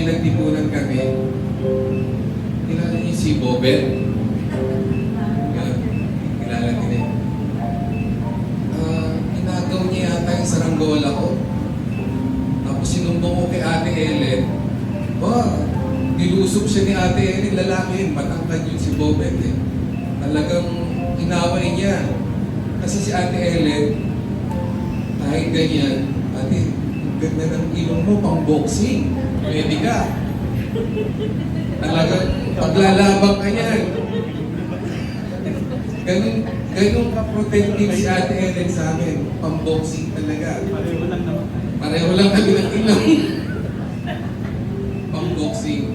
may nagtipunan kami. Kilala niyo si Bobet? Kilala din eh. Inagaw niya yata yung saranggola ko. Tapos sinumbong ko kay Ate Ellen. Nilusob siya ni Ate Ellen, lalaki yun, matangkad yun si Bobet eh. Talagang inaway niya. Kasi si Ate Ellen, kahit ganyan, ate, ganda ng ilong mo, pang boxing. Pwede ka. Talagang paglalabang ka yan. Ganun ka-protective si Ate Ellen sa amin. Pang boxing talaga. Pareho lang naman. Pareho lang kami ng ilong. Pang boxing.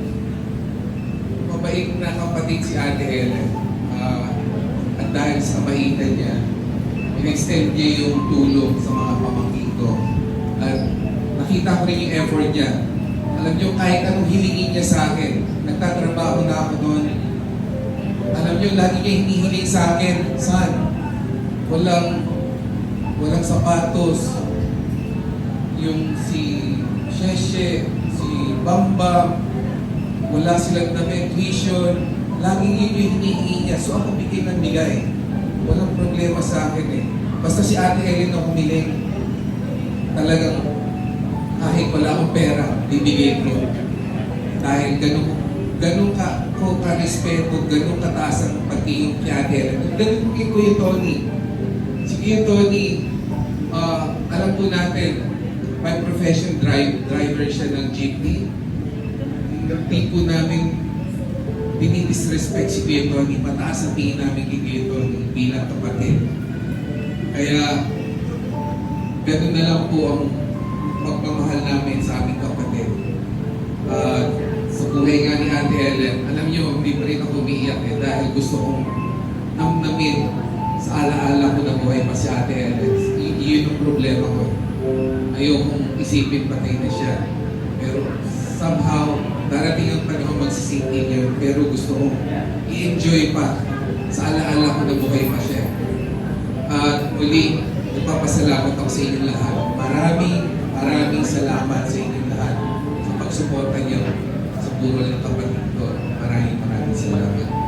Mabait na kapatid si Ate Ellen. At dahil sa maitan niya, in-extend niya yung tulong sa mga pamangkin ko. At nakita ko rin yung effort niya. Alam niyo, kahit anong hilingin niya sa akin, nagtatrabaho na ako noon. Alam niyo, lagi niya hinihiling sa akin, son, walang sapatos. Yung si Sheshe, si Bambam, wala silang damit, tuition. Laging yun yung hinihingi niya. So ako bigay ng bigay. Walang problema sa akin eh. Basta si Ate Ellen na humiling. Talagang kahit wala akong pera, bibigay ko. Dahil ganun ka-respeto, ganun kataas ang pagtingin kay Ate Ellen. Ganun kay Kuya Tony. Si Kuya Tony, alam po natin, by profession driver siya ng jeepney. Hindi po namin dinidisrespect si Kuya Tony, mataas ang tingin namin kay Kuya Tony bilang kapatid. Kaya, ganun na lang po ang pagmamahal namin sa aming kapatid. Sa buhay nga ni Ate Ellen, alam niyo, hindi pa rin ako umiiyak eh, dahil gusto kong namnamin sa alaala ko na buhay pa si Ate Ellen. Yun ang problema ko. Ayokong isipin patay na siya. Pero somehow, darating ang panahon magsisinti niya, pero gusto kong i-enjoy pa sa alaala ko na buhay pa siya. At muli, nagpapasalamat ako sa inyong lahat. Maraming salamat sa inyong lahat sa pagsuporta niyo sa buhay ng kapatid ko. Maraming salamat.